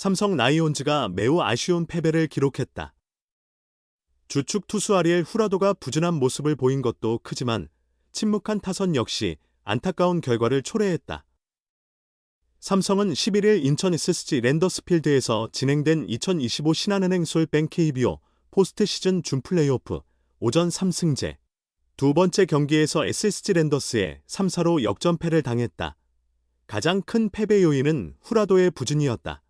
삼성 라이온즈가 매우 아쉬운 패배를 기록했다. 주축 투수 아리엘 후라도가 부진한 모습을 보인 것도 크지만 침묵한 타선 역시 안타까운 결과를 초래했다. 삼성은 11일 인천 SSG 랜더스필드에서 진행된 2025 신한은행 솔뱅 KBO 포스트 시즌 준 플레이오프 오전 3승제 두 번째 경기에서 SSG 랜더스에 3-4로 역전패를 당했다. 가장 큰 패배 요인은 후라도의 부진이었다.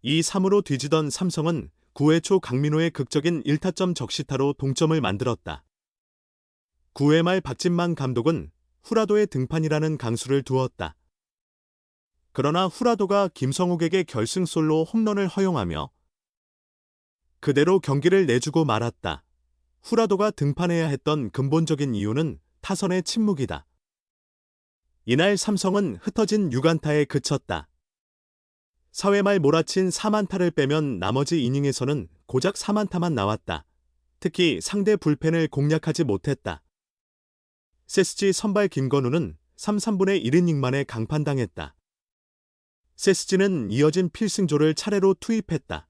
2-3으로 뒤지던 삼성은 9회 초 강민호의 극적인 1타점 적시타로 동점을 만들었다. 9회 말 박진만 감독은 후라도의 등판이라는 강수를 두었다. 그러나 후라도가 김성욱에게 결승솔로 홈런을 허용하며 그대로 경기를 내주고 말았다. 후라도가 등판해야 했던 근본적인 이유는 타선의 침묵이다. 이날 삼성은 흩어진 6안타에 그쳤다. 4회 말 몰아친 4안타를 빼면 나머지 이닝에서는 고작 3안타만 나왔다. 특히 상대 불펜을 공략하지 못했다. SSG 선발 김건우는 3/3분의 1이닝 만에 강판당했다. SSG는 이어진 필승조를 차례로 투입했다.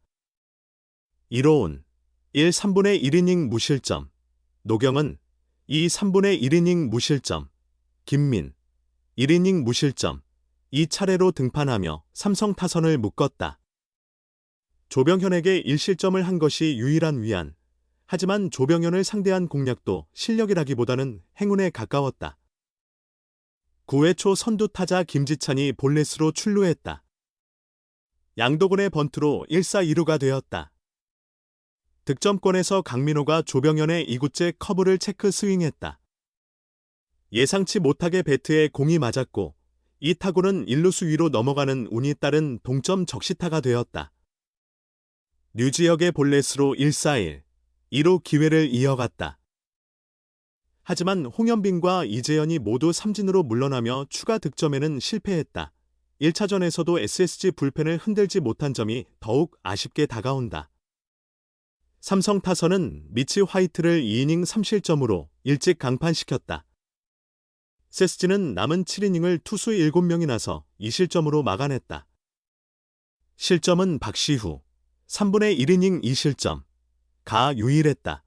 이로운 1/3분의 1이닝 무실점, 노경은 2/3분의 1이닝 무실점, 김민 1이닝 무실점, 이 차례로 등판하며 삼성 타선을 묶었다. 조병현에게 1실점을 한 것이 유일한 위안. 하지만 조병현을 상대한 공략도 실력이라기보다는 행운에 가까웠다. 9회 초 선두 타자 김지찬이 볼넷으로 출루했다. 양도근의 번트로 1-4-2루가 되었다. 득점권에서 강민호가 조병현의 2구째 커브를 체크 스윙했다. 예상치 못하게 배트에 공이 맞았고 이 타구는 1루수 위로 넘어가는 운이 따른 동점 적시타가 되었다. 류지혁의 볼넷으로 1-4-1, 2루 기회를 이어갔다. 하지만 홍현빈과 이재현이 모두 삼진으로 물러나며 추가 득점에는 실패했다. 1차전에서도 SSG 불펜을 흔들지 못한 점이 더욱 아쉽게 다가온다. 삼성 타선은 미치 화이트를 2이닝 3실점으로 일찍 강판시켰다. SSG는 남은 7이닝을 투수 7명이 나서 2실점으로 막아냈다. 실점은 박시후, 3분의 1이닝 2실점, 가 유일했다.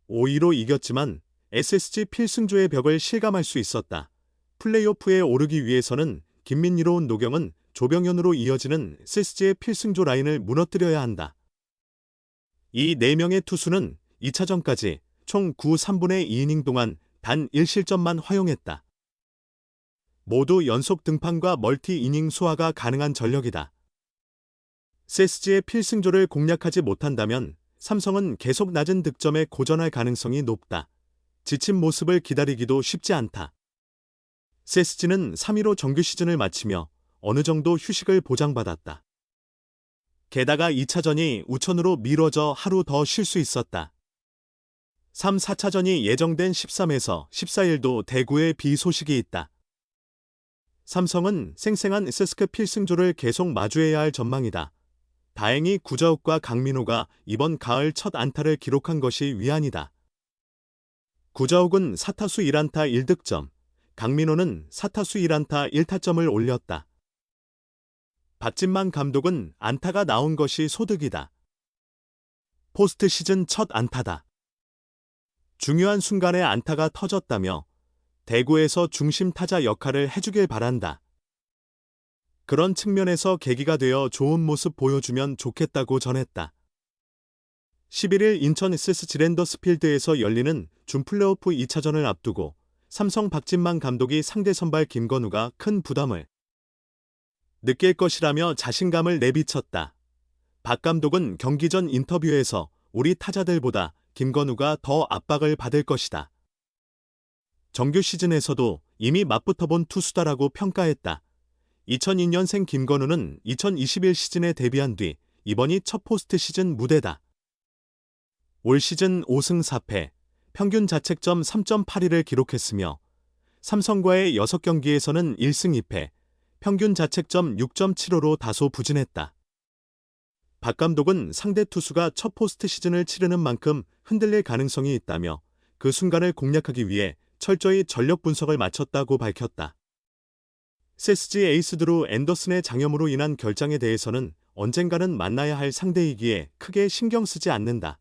5-2로 이겼지만 SSG 필승조의 벽을 실감할 수 있었다. 플레이오프에 오르기 위해서는 김민희로 온 노경은 조병현으로 이어지는 SSG의 필승조 라인을 무너뜨려야 한다. 이 4명의 투수는 2차전까지 총 9/3분의 2이닝 동안 단 1실점만 허용했다. 모두 연속 등판과 멀티 이닝 소화가 가능한 전력이다. SSG의 필승조를 공략하지 못한다면 삼성은 계속 낮은 득점에 고전할 가능성이 높다. 지친 모습을 기다리기도 쉽지 않다. SSG는 3위로 정규 시즌을 마치며 어느 정도 휴식을 보장받았다. 게다가 2차전이 우천으로 미뤄져 하루 더 쉴 수 있었다. 3, 4차전이 예정된 13에서 14일도 대구에 비 소식이 있다. 삼성은 생생한 세스크 필승조를 계속 마주해야 할 전망이다. 다행히 구자욱과 강민호가 이번 가을 첫 안타를 기록한 것이 위안이다. 구자욱은 4타수 1안타 1득점, 강민호는 4타수 1안타 1타점을 올렸다. 박진만 감독은 안타가 나온 것이 소득이다. 포스트 시즌 첫 안타다. 중요한 순간에 안타가 터졌다며 대구에서 중심 타자 역할을 해주길 바란다. 그런 측면에서 계기가 되어 좋은 모습 보여주면 좋겠다고 전했다. 11일 인천 SSG 랜더스필드에서 열리는 준 플레이오프 2차전을 앞두고 삼성 박진만 감독이 상대 선발 김건우가 큰 부담을 느낄 것이라며 자신감을 내비쳤다. 박 감독은 경기 전 인터뷰에서 우리 타자들보다 김건우가 더 압박을 받을 것이다. 정규 시즌에서도 이미 맞붙어본 투수다라고 평가했다. 2002년생 김건우는 2021 시즌에 데뷔한 뒤 이번이 첫 포스트 시즌 무대다. 올 시즌 5승 4패, 평균 자책점 3.82를 기록했으며 삼성과의 6경기에서는 1승 2패, 평균 자책점 6.75로 다소 부진했다. 박 감독은 상대 투수가 첫 포스트 시즌을 치르는 만큼 흔들릴 가능성이 있다며 그 순간을 공략하기 위해 철저히 전력 분석을 마쳤다고 밝혔다. SSG 에이스 드루 앤더슨의 장염으로 인한 결장에 대해서는 언젠가는 만나야 할 상대이기에 크게 신경 쓰지 않는다.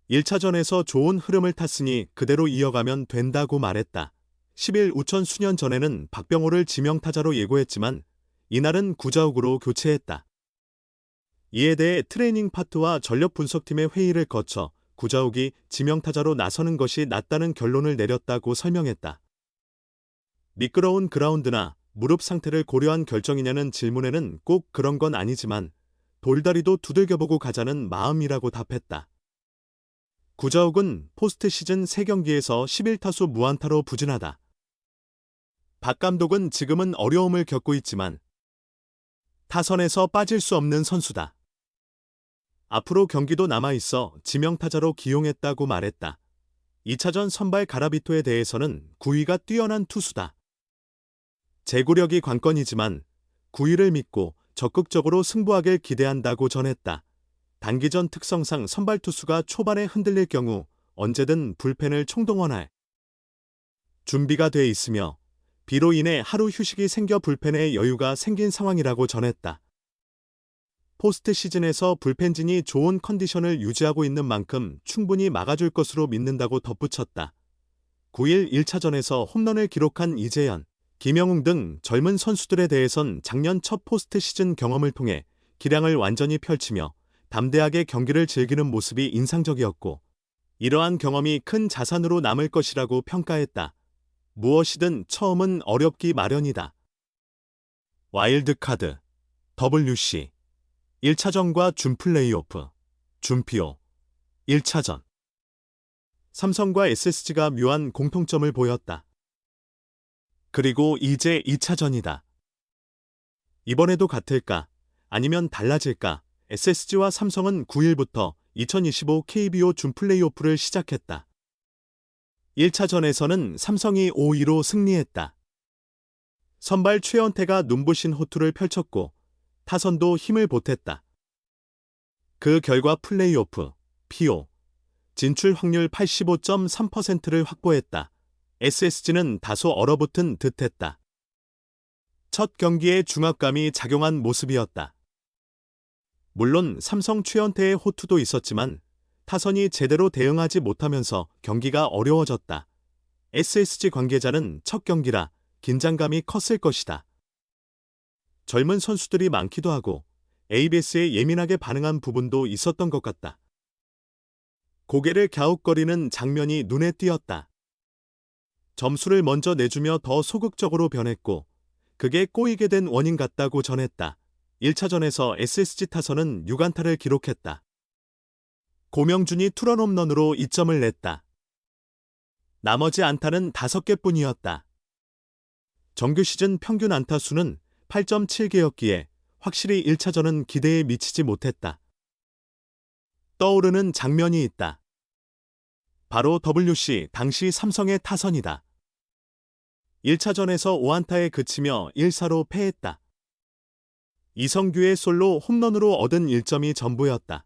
1차전에서 좋은 흐름을 탔으니 그대로 이어가면 된다고 말했다. 10일 우천 수년 전에는 박병호를 지명타자로 예고했지만 이날은 구자욱으로 교체했다. 이에 대해 트레이닝 파트와 전력 분석팀의 회의를 거쳐 구자욱이 지명타자로 나서는 것이 낫다는 결론을 내렸다고 설명했다. 미끄러운 그라운드나 무릎 상태를 고려한 결정이냐는 질문에는 꼭 그런 건 아니지만 돌다리도 두들겨보고 가자는 마음이라고 답했다. 구자욱은 포스트 시즌 3경기에서 11타수 무안타로 부진하다. 박 감독은 지금은 어려움을 겪고 있지만 타선에서 빠질 수 없는 선수다. 앞으로 경기도 남아있어 지명타자로 기용했다고 말했다. 2차전 선발 가라비토에 대해서는 구위가 뛰어난 투수다. 제구력이 관건이지만 구위를 믿고 적극적으로 승부하길 기대한다고 전했다. 단기전 특성상 선발 투수가 초반에 흔들릴 경우 언제든 불펜을 총동원할 준비가 돼 있으며 비로 인해 하루 휴식이 생겨 불펜에 여유가 생긴 상황이라고 전했다. 포스트 시즌에서 불펜진이 좋은 컨디션을 유지하고 있는 만큼 충분히 막아줄 것으로 믿는다고 덧붙였다. 9일 1차전에서 홈런을 기록한 이재현, 김영웅 등 젊은 선수들에 대해선 작년 첫 포스트 시즌 경험을 통해 기량을 완전히 펼치며 담대하게 경기를 즐기는 모습이 인상적이었고 이러한 경험이 큰 자산으로 남을 것이라고 평가했다. 무엇이든 처음은 어렵기 마련이다. 와일드카드, WC, 1차전과 준 플레이오프, 준피오, 1차전. 삼성과 SSG가 묘한 공통점을 보였다. 그리고 이제 2차전이다. 이번에도 같을까? 아니면 달라질까? SSG와 삼성은 9일부터 2025 KBO 준 플레이오프를 시작했다. 1차전에서는 삼성이 5-2로 승리했다. 선발 최연태가 눈부신 호투를 펼쳤고 타선도 힘을 보탰다. 그 결과 플레이오프, PO, 진출 확률 85.3%를 확보했다. SSG는 다소 얼어붙은 듯했다. 첫 경기에 중압감이 작용한 모습이었다. 물론 삼성 최연태의 호투도 있었지만 타선이 제대로 대응하지 못하면서 경기가 어려워졌다. SSG 관계자는 첫 경기라 긴장감이 컸을 것이다. 젊은 선수들이 많기도 하고 ABS에 예민하게 반응한 부분도 있었던 것 같다. 고개를 갸웃거리는 장면이 눈에 띄었다. 점수를 먼저 내주며 더 소극적으로 변했고 그게 꼬이게 된 원인 같다고 전했다. 1차전에서 SSG 타선은 6안타를 기록했다. 고명준이 투런 홈런으로 2점을 냈다. 나머지 안타는 5개뿐이었다. 정규 시즌 평균 안타 수는 8.7개였기에 확실히 1차전은 기대에 미치지 못했다. 떠오르는 장면이 있다. 바로 WC 당시 삼성의 타선이다. 1차전에서 5안타에 그치며 1-4로 패했다. 이성규의 솔로 홈런으로 얻은 1점이 전부였다.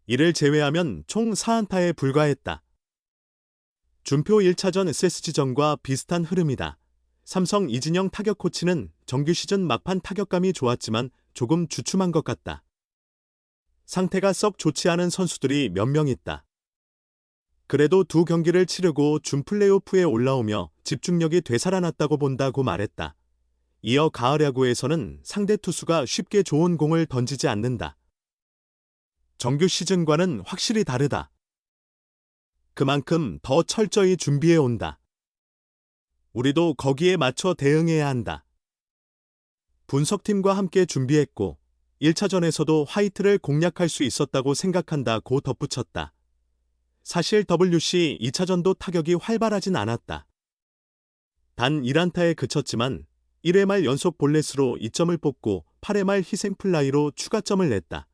이를 제외하면 총 4안타에 불과했다. 준표 1차전 SSG전과 비슷한 흐름이다. 삼성 이진영 타격 코치는 정규 시즌 막판 타격감이 좋았지만 조금 주춤한 것 같다. 상태가 썩 좋지 않은 선수들이 몇 명 있다. 그래도 두 경기를 치르고 준 플레이오프에 올라오며 집중력이 되살아났다고 본다고 말했다. 이어 가을 야구에서는 상대 투수가 쉽게 좋은 공을 던지지 않는다. 정규 시즌과는 확실히 다르다. 그만큼 더 철저히 준비해 온다. 우리도 거기에 맞춰 대응해야 한다. 분석팀과 함께 준비했고 1차전에서도 화이트를 공략할 수 있었다고 생각한다고 덧붙였다. 사실 WC 2차전도 타격이 활발하진 않았다. 단 1안타에 그쳤지만 1회 말 연속 볼넷으로 2점을 뽑고 8회 말 희생플라이로 추가점을 냈다.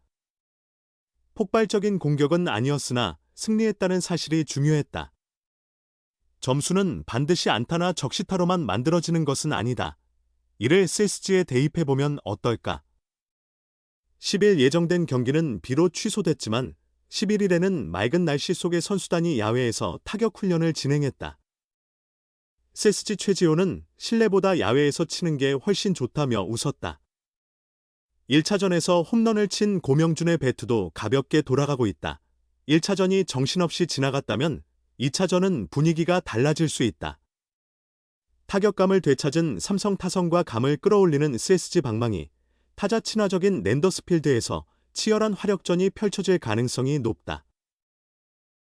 폭발적인 공격은 아니었으나 승리했다는 사실이 중요했다. 점수는 반드시 안타나 적시타로만 만들어지는 것은 아니다. 이를 SSG에 대입해보면 어떨까? 10일 예정된 경기는 비로 취소됐지만 11일에는 맑은 날씨 속에 선수단이 야외에서 타격 훈련을 진행했다. SSG 최지호는 실내보다 야외에서 치는 게 훨씬 좋다며 웃었다. 1차전에서 홈런을 친 고명준의 배트도 가볍게 돌아가고 있다. 1차전이 정신없이 지나갔다면 2차전은 분위기가 달라질 수 있다. 타격감을 되찾은 삼성 타선과 감을 끌어올리는 SSG 방망이, 타자 친화적인 랜더스필드에서 치열한 화력전이 펼쳐질 가능성이 높다.